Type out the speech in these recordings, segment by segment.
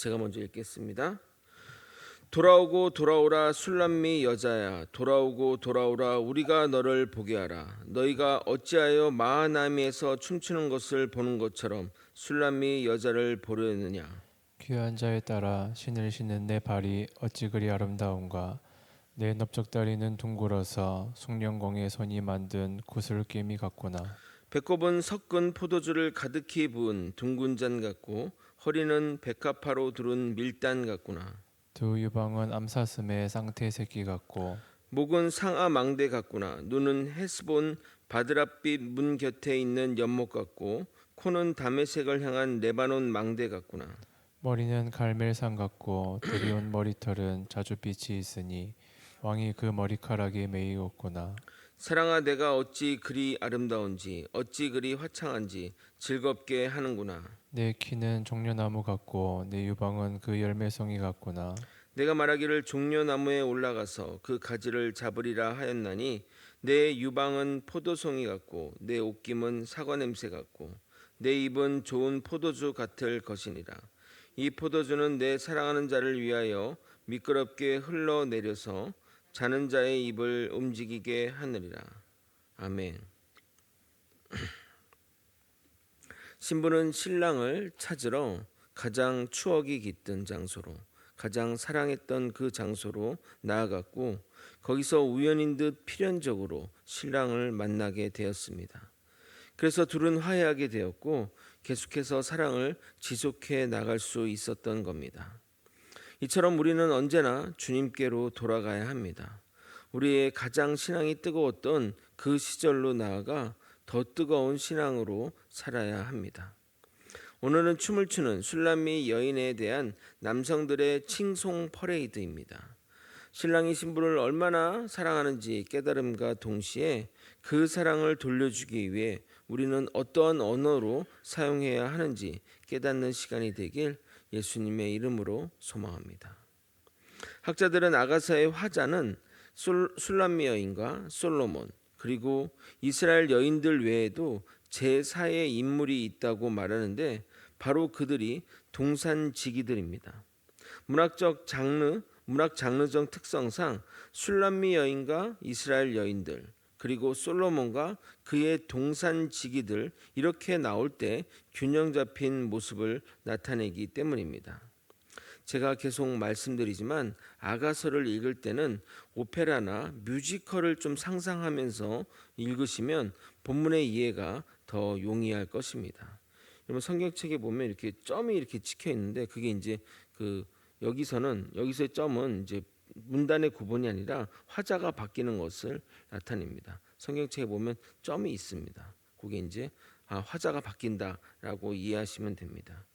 제가 먼저 읽겠습니다. 돌아오고 돌아오라 술람미 여자야, 돌아오고 돌아오라 우리가 너를 보게 하라. 너희가 어찌하여 마하나임에서 춤추는 것을 보는 것처럼 술람미 여자를 보려느냐. 귀한 자에 따라 신을 신는 내 발이 어찌 그리 아름다운가. 내 넓적다리는 둥글어서 숭령공의 손이 만든 구슬깨미 같구나. 배꼽은 섞은 포도주를 가득히 부은 둥근 잔 같고 허리는 백합화로 두른 밀단 같구나. 두 유방은 암사슴의 쌍태 새끼 같고 목은 상아 망대 같구나. 눈은 헤스본 바드랏빛 문 곁에 있는 연못 같고 코는 다메섹을 향한 레바논 망대 같구나. 머리는 갈멜산 같고 드리온 머리털은 자줏빛이 있으니 왕이 그 머리카락에 매이었구나. 사랑아, 내가 어찌 그리 아름다운지 어찌 그리 화창한지 즐겁게 하는구나. 내 키는 종려나무 같고 내 유방은 그 열매송이 같구나. 내가 말하기를 종려나무에 올라가서 그 가지를 잡으리라 하였나니 내 유방은 포도송이 같고 내 옷김은 사과 냄새 같고 내 입은 좋은 포도주 같을 것이니라. 이 포도주는 내 사랑하는 자를 위하여 미끄럽게 흘러내려서 자는 자의 입을 움직이게 하느니라. 아멘. 신부는 신랑을 찾으러 가장 추억이 깃든 장소로, 가장 사랑했던 그 장소로 나아갔고 거기서 우연인 듯 필연적으로 신랑을 만나게 되었습니다. 그래서 둘은 화해하게 되었고 계속해서 사랑을 지속해 나갈 수 있었던 겁니다. 이처럼 우리는 언제나 주님께로 돌아가야 합니다. 우리의 가장 신앙이 뜨거웠던 그 시절로 나아가 더 뜨거운 신앙으로 살아야 합니다. 오늘은 춤을 추는 술람미 여인에 대한 남성들의 칭송 퍼레이드입니다. 신랑이 신부를 얼마나 사랑하는지 깨달음과 동시에 그 사랑을 돌려주기 위해 우리는 어떠한 언어로 사용해야 하는지 깨닫는 시간이 되길 예수님의 이름으로 소망합니다. 학자들은 아가서의 화자는 술람미 여인과 솔로몬 그리고 이스라엘 여인들 외에도 제4의 인물이 있다고 말하는데 바로 그들이 동산지기들입니다. 문학 장르적 특성상 술람미 여인과 이스라엘 여인들 그리고 솔로몬과 그의 동산지기들 이렇게 나올 때 균형 잡힌 모습을 나타내기 때문입니다. 제가 계속 말씀드리지만 아가서를 읽을 때는 오페라나 뮤지컬을 좀 상상하면서 읽으시면 본문의 이해가 더 용이할 것입니다. 여러분 성경책에 보면 이렇게 점이 이렇게 찍혀 있는데 그게 이제 여기서의 점은 이제 문단의 구분이 아니라 화자가 바뀌는 것을 나타냅니다. 성경책에 보면 점이 있습니다. 그게 이제 화자가 바뀐다라고 이해하시면 됩니다.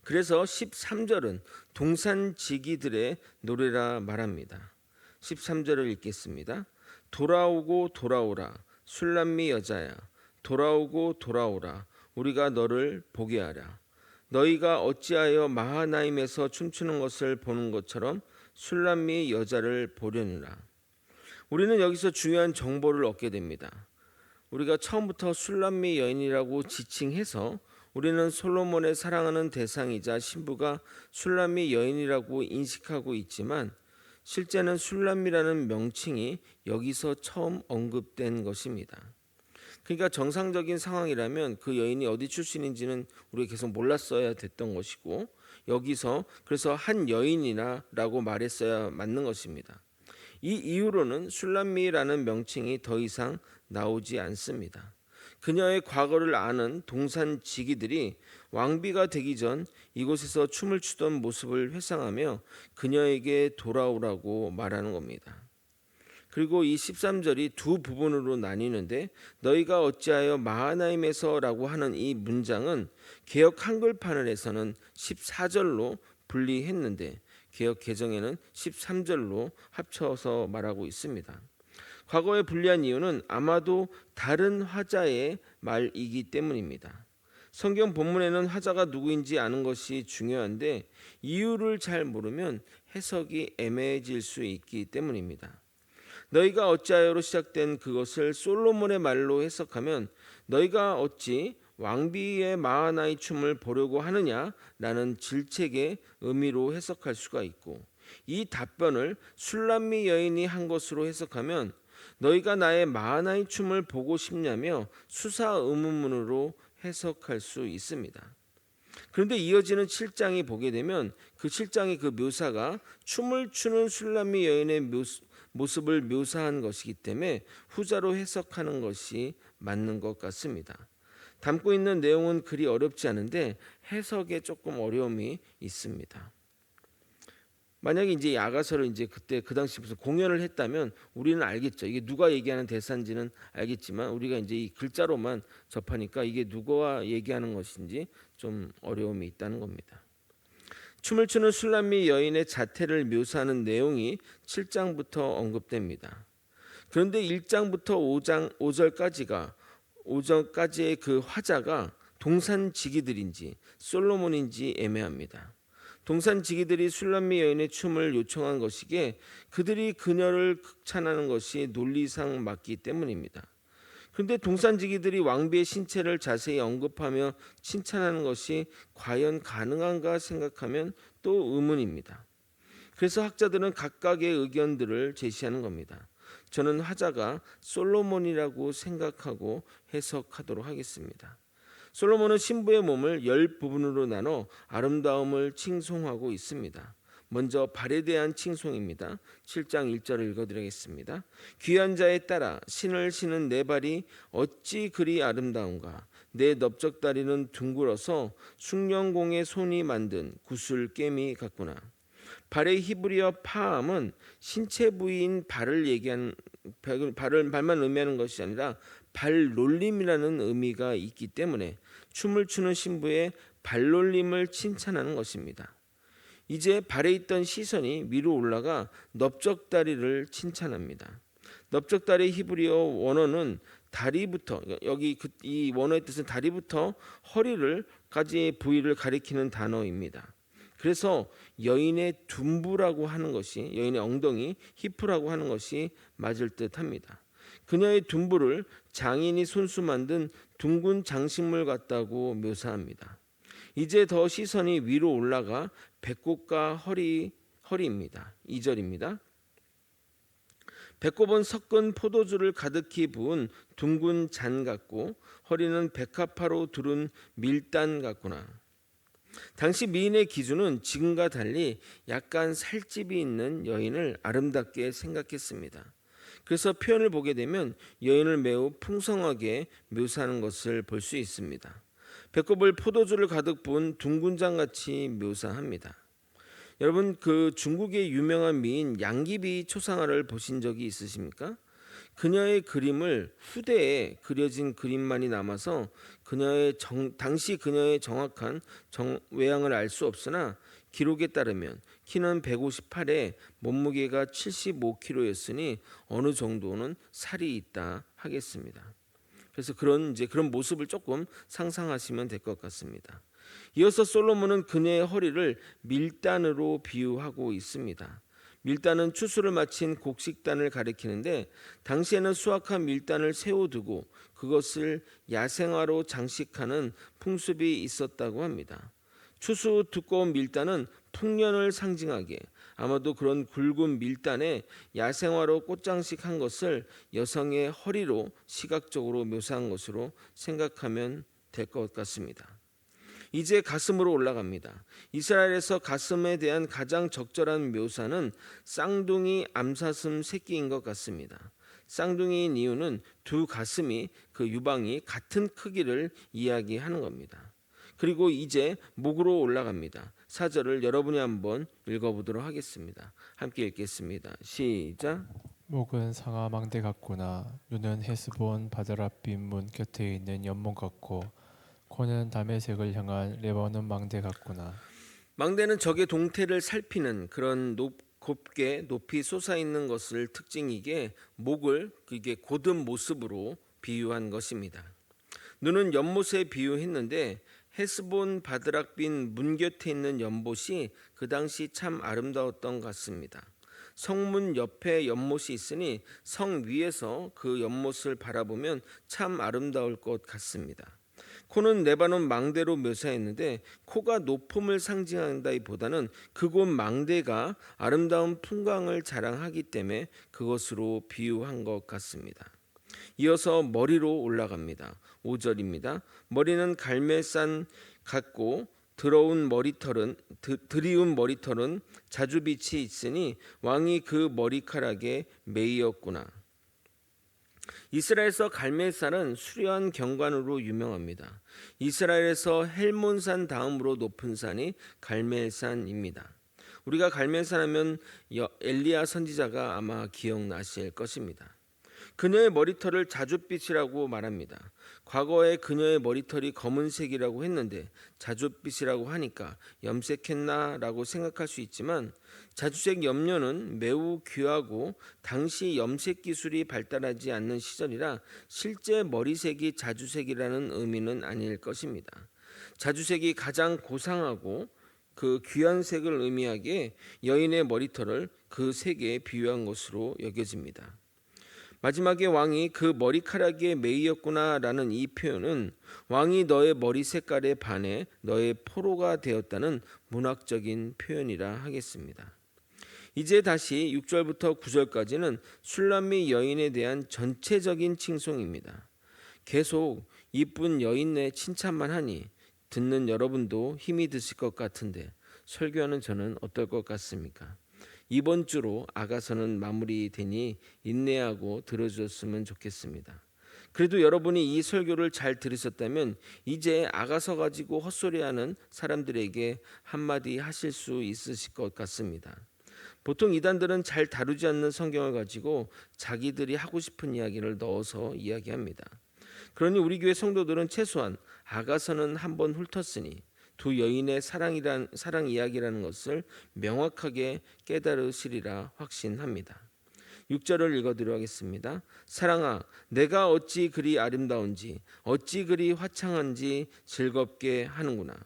그래서 13절은 동산지기들의 노래라 말합니다. 13절을 읽겠습니다. 돌아오고 돌아오라 술람미 여자야, 돌아오고 돌아오라 우리가 너를 보게 하라. 너희가 어찌하여 마하나임에서 춤추는 것을 보는 것처럼 술람미 여자를 보려느라. 우리는 여기서 중요한 정보를 얻게 됩니다. 우리가 처음부터 술람미 여인이라고 지칭해서 우리는 솔로몬의 사랑하는 대상이자 신부가 술람미 여인이라고 인식하고 있지만 실제는 술람미라는 명칭이 여기서 처음 언급된 것입니다. 그러니까 정상적인 상황이라면 그 여인이 어디 출신인지는 우리가 계속 몰랐어야 됐던 것이고 여기서 그래서 한 여인이라고 말했어야 맞는 것입니다. 이 이후로는 술람미라는 명칭이 더 이상 나오지 않습니다. 그녀의 과거를 아는 동산지기들이 왕비가 되기 전 이곳에서 춤을 추던 모습을 회상하며 그녀에게 돌아오라고 말하는 겁니다. 그리고 이 13절이 두 부분으로 나뉘는데 너희가 어찌하여 마하나임에서라고 하는 이 문장은 개역 한글판에서는 14절로 분리했는데 개역 개정에는 13절로 합쳐서 말하고 있습니다. 과거에 분리한 이유는 아마도 다른 화자의 말이기 때문입니다. 성경 본문에는 화자가 누구인지 아는 것이 중요한데 이유를 잘 모르면 해석이 애매해질 수 있기 때문입니다. 너희가 어찌하여로 시작된 그것을 솔로몬의 말로 해석하면 너희가 어찌 왕비의 마하나이 춤을 보려고 하느냐라는 질책의 의미로 해석할 수가 있고, 이 답변을 술람미 여인이 한 것으로 해석하면 너희가 나의 마하나이 춤을 보고 싶냐며 수사 의문문으로 해석할 수 있습니다. 그런데 이어지는 7장이 보게 되면 그 7장의 그 묘사가 춤을 추는 술람미 여인의 모습을 묘사한 것이기 때문에 후자로 해석하는 것이 맞는 것 같습니다. 담고 있는 내용은 그리 어렵지 않은데 해석에 조금 어려움이 있습니다. 만약에 이제 야가서를 이제 그때 그 당시 무슨 공연을 했다면 우리는 알겠죠. 이게 누가 얘기하는 대사인지는 알겠지만 우리가 이제 이 글자로만 접하니까 이게 누구와 얘기하는 것인지 좀 어려움이 있다는 겁니다. 춤을 추는 술람미 여인의 자태를 묘사하는 내용이 7장부터 언급됩니다. 그런데 1장부터 5절까지의 그 화자가 동산지기들인지 솔로몬인지 애매합니다. 동산지기들이 술람미 여인의 춤을 요청한 것이기에 그들이 그녀를 극찬하는 것이 논리상 맞기 때문입니다. 그런데 동산지기들이 왕비의 신체를 자세히 언급하며 칭찬하는 것이 과연 가능한가 생각하면 또 의문입니다. 그래서 학자들은 각각의 의견들을 제시하는 겁니다. 저는 화자가 솔로몬이라고 생각하고 해석하도록 하겠습니다. 솔로몬은 신부의 몸을 10부분으로 나눠 아름다움을 칭송하고 있습니다. 먼저 발에 대한 칭송입니다. 7장 1절을 읽어드리겠습니다. 귀한 자에 따라 신을 신은 내 발이 어찌 그리 아름다운가. 내 넓적다리는 둥글어서 숭령공의 손이 만든 구슬깨미 같구나. 발의 히브리어 파함은 신체 부위인 발만 의미하는 것이 아니라 발놀림이라는 의미가 있기 때문에 춤을 추는 신부의 발놀림을 칭찬하는 것입니다. 이제 발에 있던 시선이 위로 올라가 넓적다리를 칭찬합니다. 넓적다리 히브리어 원어는 다리부터, 여기 이 원어의 뜻은 다리부터 허리를까지의 부위를 가리키는 단어입니다. 그래서 여인의 둔부라고 하는 것이, 여인의 엉덩이 히프라고 하는 것이 맞을 듯합니다. 그녀의 둔부를 장인이 손수 만든 둥근 장식물 같다고 묘사합니다. 이제 더 시선이 위로 올라가 배꼽과 허리입니다. 2절입니다. 배꼽은 섞은 포도주를 가득히 부은 둥근 잔 같고 허리는 백합화로 두른 밀단 같구나. 당시 미인의 기준은 지금과 달리 약간 살집이 있는 여인을 아름답게 생각했습니다. 그래서 표현을 보게 되면 여인을 매우 풍성하게 묘사하는 것을 볼 수 있습니다. 배꼽을 포도주를 가득 부은 둥근 잔같이 묘사합니다. 여러분, 그 중국의 유명한 미인 양귀비 초상화를 보신 적이 있으십니까? 그녀의 그림을 후대에 그려진 그림만이 남아서 당시 그녀의 정확한 외양을 알 수 없으나 기록에 따르면 키는 158에 몸무게가 75kg였으니 어느 정도는 살이 있다 하겠습니다. 그래서 그런 모습을 조금 상상하시면 될 것 같습니다. 이어서 솔로몬은 그녀의 허리를 밀단으로 비유하고 있습니다. 밀단은 추수를 마친 곡식단을 가리키는데 당시에는 수확한 밀단을 세워두고 그것을 야생화로 장식하는 풍습이 있었다고 합니다. 추수 두꺼운 밀단은 풍년을 상징하게, 아마도 그런 굵은 밀단에 야생화로 꽃장식한 것을 여성의 허리로 시각적으로 묘사한 것으로 생각하면 될 것 같습니다. 이제 가슴으로 올라갑니다. 이스라엘에서 가슴에 대한 가장 적절한 묘사는 쌍둥이 암사슴 새끼인 것 같습니다. 쌍둥이인 이유는 두 가슴이, 그 유방이 같은 크기를 이야기하는 겁니다. 그리고 이제 목으로 올라갑니다. 4절을 여러분이 한번 읽어보도록 하겠습니다. 함께 읽겠습니다. 시작. 목은 상아망대 같구나. 눈은 헤스본 바다랏빛 문 곁에 있는 연못 같고 코는 다메섹을 향한 레바논 망대 같구나. 망대는 적의 동태를 살피는 그런 곱게 높이 솟아있는 것을 특징이게 목을 그게 곧은 모습으로 비유한 것입니다. 눈은 연못에 비유했는데 헤스본 바드락빈 문 곁에 있는 연못이 그 당시 참 아름다웠던 것 같습니다. 성문 옆에 연못이 있으니 성 위에서 그 연못을 바라보면 참 아름다울 것 같습니다. 코는 레바논 망대로 묘사했는데 코가 높음을 상징한다기보다는 그곳 망대가 아름다운 풍광을 자랑하기 때문에 그것으로 비유한 것 같습니다. 이어서 머리로 올라갑니다. 5절입니다. 머리는 갈멜산 같고 드리운 머리털은 자주빛이 있으니 왕이 그 머리카락에 매이었구나. 이스라엘에서 갈멜산은 수려한 경관으로 유명합니다. 이스라엘에서 헬몬산 다음으로 높은 산이 갈멜산입니다. 우리가 갈멜산 하면 엘리야 선지자가 아마 기억나실 것입니다. 그녀의 머리털을 자줏빛이라고 말합니다. 과거에 그녀의 머리털이 검은색이라고 했는데 자줏빛이라고 하니까 염색했나라고 생각할 수 있지만 자주색 염료는 매우 귀하고 당시 염색 기술이 발달하지 않는 시절이라 실제 머리색이 자주색이라는 의미는 아닐 것입니다. 자주색이 가장 고상하고 그 귀한 색을 의미하기에 여인의 머리털을 그 색에 비유한 것으로 여겨집니다. 마지막에 왕이 그 머리카락에 매이었구나라는 이 표현은 왕이 너의 머리 색깔에 반해 너의 포로가 되었다는 문학적인 표현이라 하겠습니다. 이제 다시 6절부터 9절까지는 술람미 여인에 대한 전체적인 칭송입니다. 계속 이쁜 여인네 칭찬만 하니 듣는 여러분도 힘이 드실 것 같은데 설교하는 저는 어떨 것 같습니까? 이번 주로 아가서는 마무리되니 인내하고 들어주셨으면 좋겠습니다. 그래도 여러분이 이 설교를 잘 들으셨다면 이제 아가서 가지고 헛소리하는 사람들에게 한마디 하실 수 있으실 것 같습니다. 보통 이단들은 잘 다루지 않는 성경을 가지고 자기들이 하고 싶은 이야기를 넣어서 이야기합니다. 그러니 우리 교회 성도들은 최소한 아가서는 한번 훑었으니 두 여인의 사랑 이야기라는 것을 명확하게 깨달으시리라 확신합니다. 6절을 읽어드려 하겠습니다. 사랑아, 내가 어찌 그리 아름다운지 어찌 그리 화창한지 즐겁게 하는구나.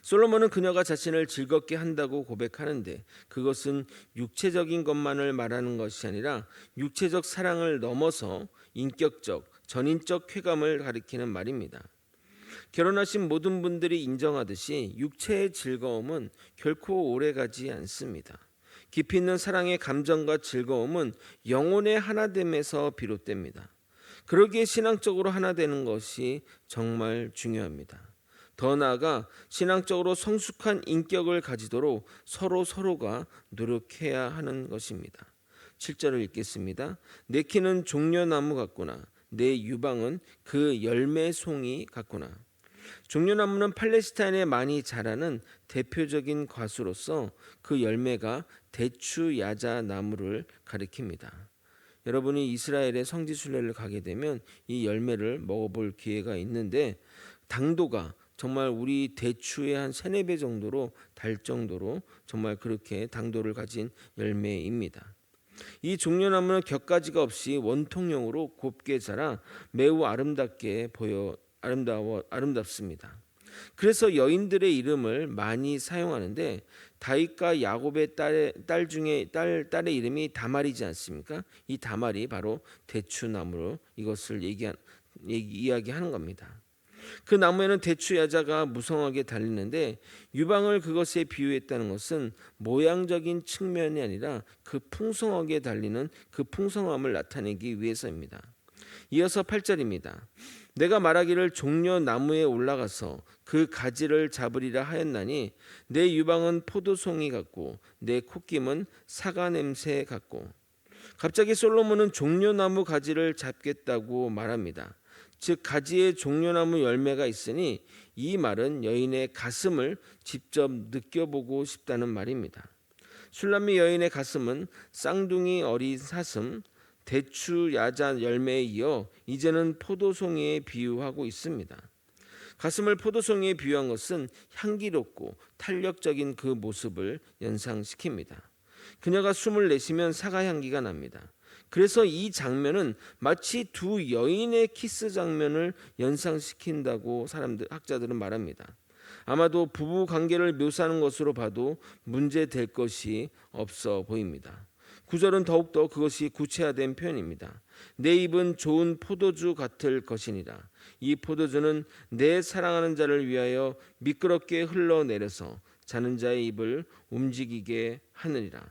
솔로몬은 그녀가 자신을 즐겁게 한다고 고백하는데 그것은 육체적인 것만을 말하는 것이 아니라 육체적 사랑을 넘어서 인격적, 전인적 쾌감을 가리키는 말입니다. 결혼하신 모든 분들이 인정하듯이 육체의 즐거움은 결코 오래가지 않습니다. 깊이 있는 사랑의 감정과 즐거움은 영혼의 하나됨에서 비롯됩니다. 그러기에 신앙적으로 하나 되는 것이 정말 중요합니다. 더 나아가 신앙적으로 성숙한 인격을 가지도록 서로가 노력해야 하는 것입니다. 7절을 읽겠습니다. 내 키는 종려나무 같구나. 내 유방은 그 열매송이 같구나. 종려나무는 팔레스타인에 많이 자라는 대표적인 과수로서 그 열매가 대추 야자 나무를 가리킵니다. 여러분이 이스라엘의 성지 순례를 가게 되면 이 열매를 먹어볼 기회가 있는데 당도가 정말 우리 대추의 한 3-4배 정도로 달 정도로 정말 그렇게 당도를 가진 열매입니다. 이 종려나무는 격가지가 없이 원통형으로 곱게 자라 매우 아름답습니다. 그래서 여인들의 이름을 많이 사용하는데 다윗과 야곱의 딸의 이름이 다말이지 않습니까? 이 다말이 바로 대추나무로 이것을 이야기하는 겁니다. 그 나무에는 대추 야자가 무성하게 달리는데 유방을 그것에 비유했다는 것은 모양적인 측면이 아니라 그 풍성하게 달리는 그 풍성함을 나타내기 위해서입니다. 이어서 8절입니다. 내가 말하기를 종려나무에 올라가서 그 가지를 잡으리라 하였나니 내 유방은 포도송이 같고 내 콧김은 사과 냄새 같고. 갑자기 솔로몬은 종려나무 가지를 잡겠다고 말합니다. 즉 가지에 종려나무 열매가 있으니 이 말은 여인의 가슴을 직접 느껴보고 싶다는 말입니다. 술람미 여인의 가슴은 쌍둥이 어린 사슴, 대추 야자 열매에 이어 이제는 포도송이에 비유하고 있습니다. 가슴을 포도송이에 비유한 것은 향기롭고 탄력적인 그 모습을 연상시킵니다. 그녀가 숨을 내쉬면 사과 향기가 납니다. 그래서 이 장면은 마치 두 여인의 키스 장면을 연상시킨다고 학자들은 말합니다. 아마도 부부 관계를 묘사하는 것으로 봐도 문제될 것이 없어 보입니다. 9절은 더욱더 그것이 구체화된 표현입니다. 내 입은 좋은 포도주 같을 것이니라. 이 포도주는 내 사랑하는 자를 위하여 미끄럽게 흘러내려서 자는 자의 입을 움직이게 하느니라.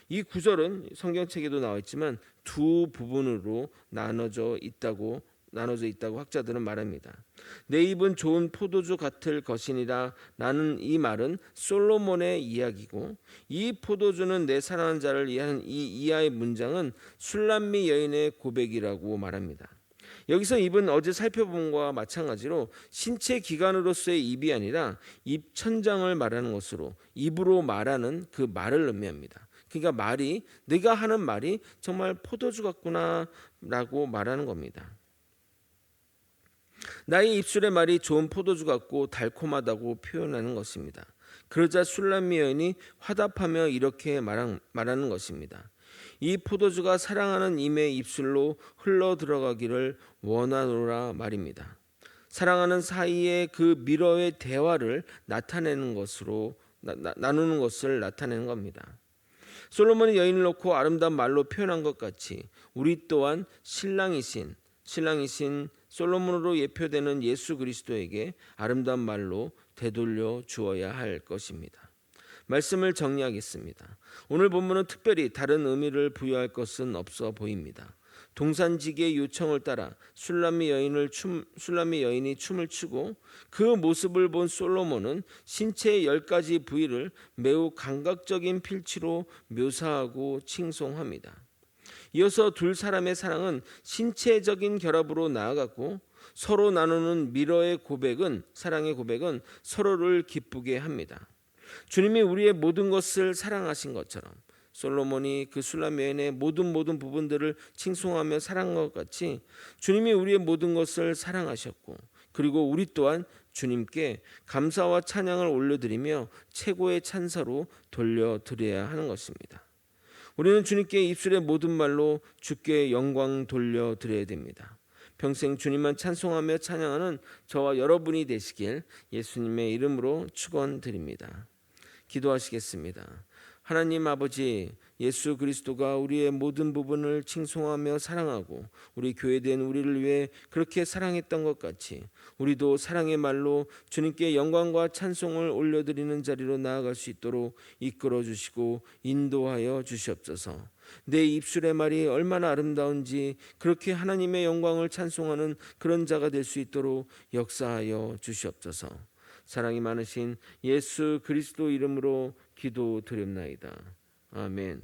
이 구절은 성경책에도 나와 있지만 두 부분으로 나눠져 있다고 학자들은 말합니다. 내 입은 좋은 포도주 같을 것이니라 라는 이 말은 솔로몬의 이야기고, 이 포도주는 내 사랑하는 자를 위한 이 이하의 문장은 술람미 여인의 고백이라고 말합니다. 여기서 입은 어제 살펴본 것과 마찬가지로 신체 기관으로서의 입이 아니라 입천장을 말하는 것으로 입으로 말하는 그 말을 의미합니다. 그러니까 말이, 내가 하는 말이 정말 포도주 같구나 라고 말하는 겁니다. 나의 입술의 말이 좋은 포도주 같고 달콤하다고 표현하는 것입니다. 그러자 술람미 여인이 화답하며 이렇게 말하는 것입니다. 이 포도주가 사랑하는 이의 입술로 흘러 들어가기를 원하노라 말입니다. 사랑하는 사이의 그 미러의 대화를 나타내는 것으로 나누는 것을 나타내는 겁니다. 솔로몬이 여인을 놓고 아름다운 말로 표현한 것 같이 우리 또한 신랑이신 솔로몬으로 예표되는 예수 그리스도에게 아름다운 말로 되돌려 주어야 할 것입니다. 말씀을 정리하겠습니다. 오늘 본문은 특별히 다른 의미를 부여할 것은 없어 보입니다. 동산지기의 요청을 따라 술람미 여인이 춤을 추고 그 모습을 본 솔로몬은 신체의 10가지 부위를 매우 감각적인 필치로 묘사하고 칭송합니다. 이어서 두 사람의 사랑은 신체적인 결합으로 나아갔고, 서로 나누는 미러의 사랑의 고백은 서로를 기쁘게 합니다. 주님이 우리의 모든 것을 사랑하신 것처럼 솔로몬이 그 술람 여인의 모든 부분들을 칭송하며 사랑한 것 같이 주님이 우리의 모든 것을 사랑하셨고, 그리고 우리 또한 주님께 감사와 찬양을 올려드리며 최고의 찬사로 돌려드려야 하는 것입니다. 우리는 주님께 입술의 모든 말로 주께 영광 돌려드려야 됩니다. 평생 주님만 찬송하며 찬양하는 저와 여러분이 되시길 예수님의 이름으로 축원드립니다. 기도하시겠습니다. 하나님 아버지, 예수 그리스도가 우리의 모든 부분을 칭송하며 사랑하고 우리 교회된 우리를 위해 그렇게 사랑했던 것 같이 우리도 사랑의 말로 주님께 영광과 찬송을 올려드리는 자리로 나아갈 수 있도록 이끌어 주시고 인도하여 주시옵소서. 내 입술의 말이 얼마나 아름다운지 그렇게 하나님의 영광을 찬송하는 그런 자가 될 수 있도록 역사하여 주시옵소서. 사랑이 많으신 예수 그리스도 이름으로 기도드립나이다. 아멘.